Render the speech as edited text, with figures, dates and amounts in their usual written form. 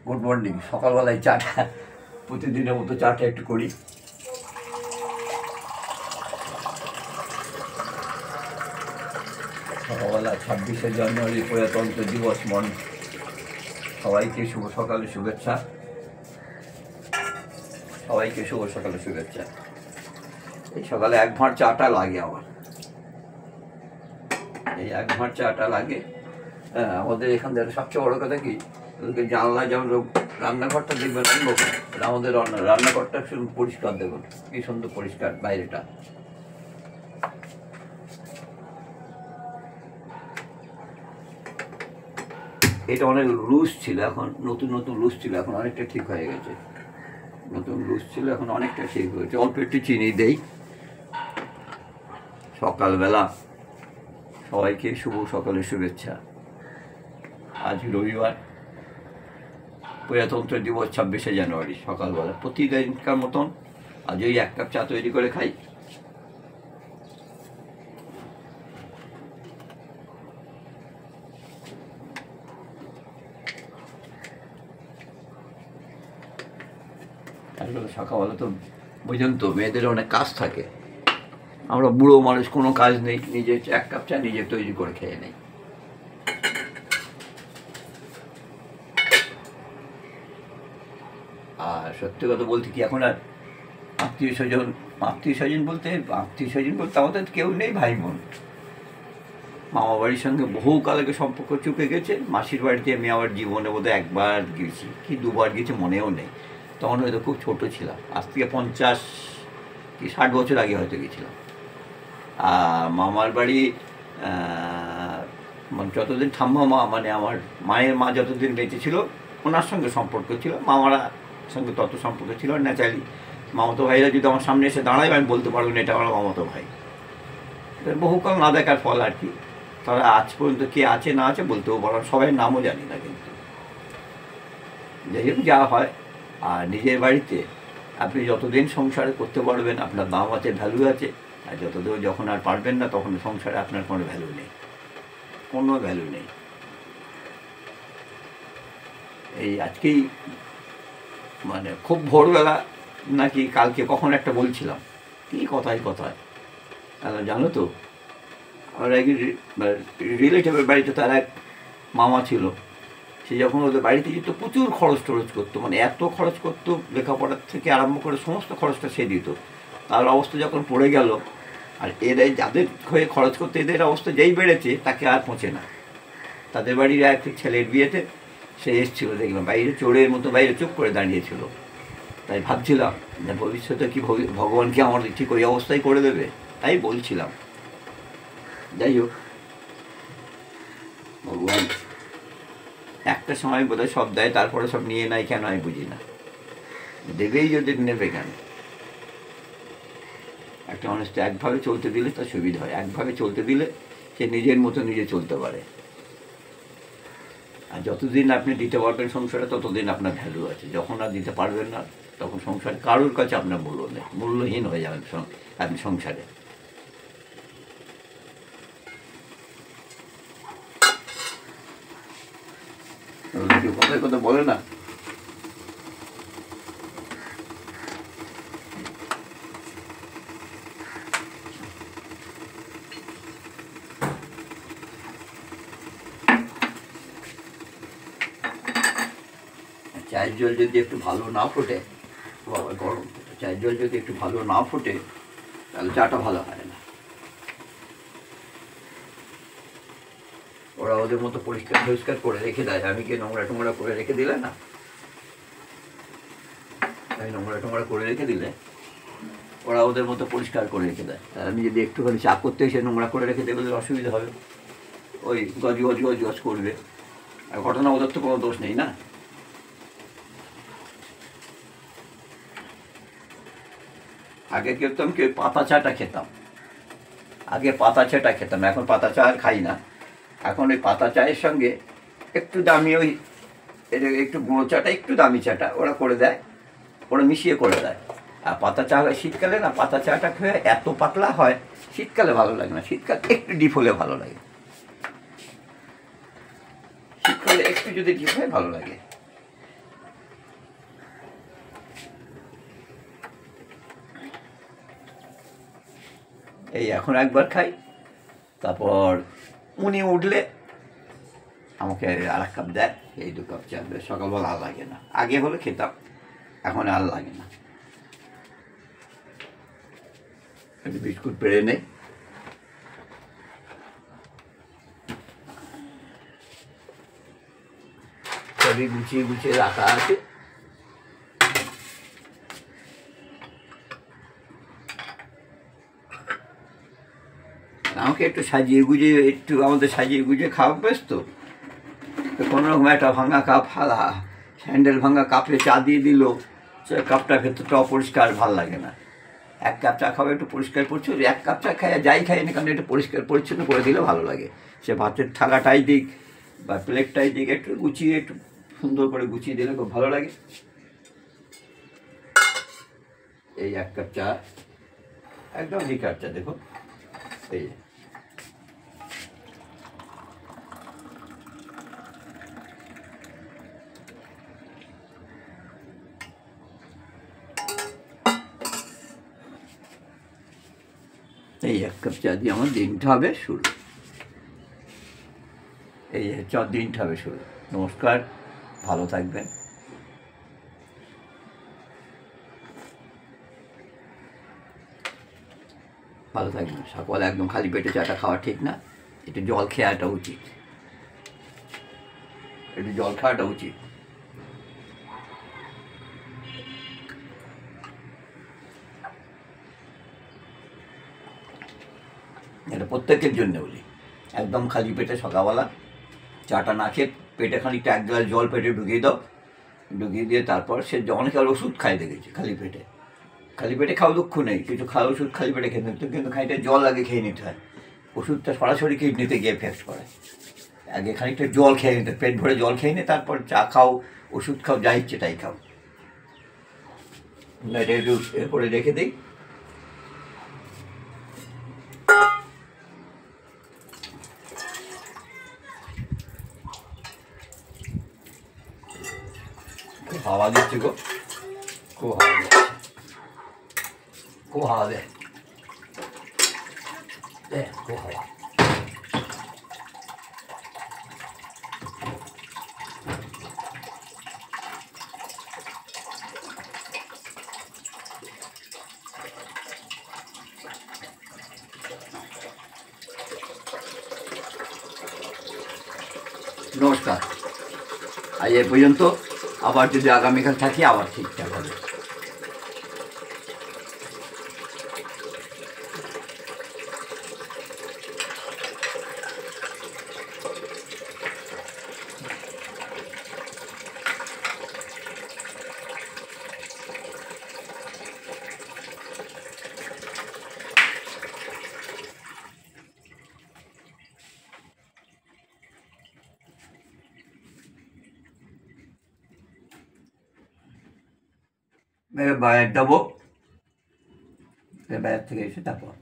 Good morning. সকালবেলায় চাটা প্রতিদিনের মতো চাটা একটু করি। সকালবেলা 26শে জানুয়ারি প্রজাতন্ত্র দিবস সবাইকে শুভ সকালে শুভেচ্ছা। সবাইকে শুভ সকালে শুভেচ্ছা। এই সকালে এক ভাঁড় চাটা লাগে আমার, এই এক ভাঁড় চাটা লাগে। হ্যাঁ, আমাদের এখান থেকে সবচেয়ে বড় কথা কি, জানলা যেমন রান্নাঘরটা দেখবেন অন্যরকম, আমাদের রান্নাঘরটা শুধু পরিষ্কার দেখুন, কি সুন্দর পরিষ্কার বাইরেটা। এটা অনেক লুজ ছিল, এখন নতুন নতুন লুজ ছিল, এখন অনেকটা ঠিক হয়ে গেছে। নতুন লুজ ছিল, এখন অনেকটা ঠিক হয়েছে। অল্প একটু চিনি দেই। সকালবেলা সবাইকে শুভ সকালে শুভেচ্ছা। আজ রবিবার, প্রজাতন্ত্র দিবস 26শে জানুয়ারি। সকালবেলা প্রতিদিনকার মতন আজ ওই এক কাপ চা তৈরি করে খাই। আসলে সকালবেলা তো বুঝলেন তো, মেয়েদের অনেক কাজ থাকে। আমরা বুড়ো মানুষ, কোনো কাজ নেই, নিজে এক কাপ চা নিজে তৈরি করে খেয়ে নেই। আর সত্যি কথা বলতে কি, এখন আর আত্মীয় স্বজন বলতে আমাদের কেউ নেই, ভাই বোন। মামা বাড়ির সঙ্গে বহুকাল আগে সম্পর্ক চুকে গেছে। মাসির বাড়িতে আমি আমার জীবনে বোধহয় একবার গেছি, কি দুবার গেছি মনেও নেই। তখন হয়তো খুব ছোট ছিলাম, আজ থেকে 50 কি 60 বছর আগে হয়তো গেছিলাম। মামার বাড়ি যতদিন ঠাম্মা মা, মানে আমার মায়ের মা যতদিন বেঁচে ছিল, ওনার সঙ্গে সম্পর্ক ছিল। মামারা সঙ্গে তত সম্পর্ক ছিল না। ন্যাচারালি মামাতো ভাইরা যদি আমার সামনে এসে দাঁড়ায়, আমি বলতে পারবো না এটা আমার মামাতো ভাই। বহুকাল না দেখার ফল আর কি। তারা আজ পর্যন্ত কে আছে না আছে বলতেও পারো, সবাই নামও জানি না। কিন্তু যাই হোক, যা হয়। আর নিজের বাড়িতে আপনি যতদিন সংসার করতে পারবেন আপনার দাম আছে, ভ্যালু আছে। আর যখন আর পারবেন না, তখন সংসারে আপনার কোনো ভ্যালু নেই, কোনো ভ্যালু নেই। এই আজকেই মানে খুব ভোরবেলা নাকি কালকে কখন একটা বলছিলাম, কি কথায় জানো তো, আমার এক রিলেটিভের বাড়িতে তার এক মামা ছিল। সে যখন ওদের বাড়িতে যেত প্রচুর খরচ করতো, মানে এত খরচ করতো, লেখাপড়ার থেকে আরম্ভ করে সমস্ত খরচটা সে দিত। তার অবস্থা যখন পড়ে গেল, আর এরাই যাদের হয়ে খরচ করতে এদের অবস্থা যেই বেড়েছে, তাকে আর পৌঁছে না। তাদের বাড়ির এক ছেলের বিয়েতে সে এসেছিল, দেখলাম বাইরে চোরের মতো বাইরে চুপ করে দাঁড়িয়েছিল। তাই ভাবছিলাম যে ভবিষ্যতে কি ভগবান কি আমার ঠিক ওই অবস্থায় করে দেবে, তাই বলছিলাম। যাই হোক, ভগবান একটা সময় বোধহয় সব দেয়, তারপরে সব নিয়ে নেয় কেন আমি বুঝি না। দেবেই যদি নেবে কেন? একটা মানুষ তো একভাবে চলতে দিলে তার সুবিধা হয়, একভাবে চলতে দিলে সে নিজের মতো নিজে চলতে পারে। আর যতদিন আপনি দিতে পারবেন সংসারে, ততদিন আপনার ভ্যালু আছে। যখন আর দিতে পারবেন না, তখন সংসারে কারোর কাছে আপনার মূল্য নেই, মূল্যহীন হয়ে যাবেন আপনি সংসারে। কথায় কথা বলে না, চায়ের জল যদি একটু ভালো না ফোটে, বাবা গরম, চায়ের জল যদি একটু ভালো না ফোটে, তাহলে চাটা ভালো হয় না। ওরা ওদের মতো পরিষ্কার করে রেখে দেয়। আমি কি নোংরা করে রেখে দিলে না, আমি নোংরা করে রেখে দিলে ওরা ওদের মতো পরিষ্কার করে রেখে দেয়। আর আমি যদি একটুখানি চা করতে এসে নোংরা করে রেখে দেবে, অসুবিধা হবে, ওই গজ করবে। আর ঘটনা ওদের তো কোনো দোষ নেই না। আগে খেতাম কি, পাতা চাটা খেতাম, এখন পাতা চা আর খাই না। এখন ওই পাতা চায়ের সঙ্গে একটু দামি ওই একটু গুঁড়ো চাটা, একটু দামি চাটা ওরা করে দেয়, ওরা মিশিয়ে করে দেয়। আর পাতা চা হয় শীতকালে না, পাতা চাটা খেয়ে এত পাতলা হয়, শীতকালে ভালো লাগে না। শীতকালে একটু ডিপ হলে ভালো লাগে, শীতকালে একটু যদি ডিপ হয় ভালো লাগে। এই এখন একবার খাই, তারপর উনি উঠলে আমাকে আর এক কাপ দেয়, এই 2 কাপ চা দেয়। সকালবেলা আর লাগে না, আগে হলে খেতাম, এখন আর লাগে না। একটু বিস্কুট পেড়ে নেই। সবই গুছিয়ে গুছিয়ে রাখা আছে। আমাকে একটু সাজিয়ে গুজিয়ে, একটু আমাদের সাজিয়ে গুজিয়ে খাওয়া বেশ তো। কোনো রকম একটা ভাঙা কাপ, হ্যান্ডেল ভাঙা কাপে চা দিয়ে দিল, কাপটা ভেতরটা অপরিষ্কার, ভাল লাগে না। 1 কাপ চা খাবে একটু পরিষ্কার পরিচ্ছন্ন, 1 কাপ চা খাই যাই খাই না কারণ একটু পরিষ্কার পরিচ্ছন্ন করে দিলে ভালো লাগে। সে ভাতের থালাটাই দিক বা প্লেটটাই দিক, একটু গুছিয়ে, একটু সুন্দর করে গুছিয়ে দিলে খুব ভালো লাগে। এই 1 কাপ চা, একদম লিকার চা, দেখো এই এই 1 কাপ চা দিয়ে আমার দিনটা হবে শুরু। এই দিনটা হবে শুরু। নমস্কার, ভালো থাকবেন। ভালো থাকবেন। সকালে একদম খালি পেটে চাটা খাওয়া ঠিক না, একটু জল খাওয়াটা উচিত, একটু জল খাওয়াটা উচিত। এটা প্রত্যেকের জন্য বলি, একদম খালি পেটে সকালবেলা চাটা না খেয়ে পেটে খানিকটা 1 গ্লাস জল পেটে ঢুকিয়ে দাও, ঢুকিয়ে দিয়ে তারপর সে অনেকে আর ওষুধ খাই দেখেছি খালি পেটে। খালি পেটে খাওয়া দুঃখ নেই, কিছু খাওয়া ওষুধ খালি পেটে খেতে হতো, কিন্তু খানিকটা জল আগে খেয়ে নিতে হয়। ওষুধটা সরাসরি কিডনিতে গিয়ে এফেক্ট করে। আগে খানিকটা জল খেয়ে নিতে, পেট ভরে জল খেয়ে নিয়ে তারপর চা খাও, ওষুধ খাও, যা ইচ্ছে তাই খাও। এটা একটু এ করে রেখে দিই। খুব হাওয়া দিচ্ছে গো, খুব হাওয়া দিচ্ছে, খুব হাওয়া দেয়, খুব হাওয়া। নমস্কার, আজ এ পর্যন্ত। আবার যদি আগামীকাল থাকি আবার ঠিকঠাক হবে। বাইরে দেবো, বাইরে থেকে এসে তারপর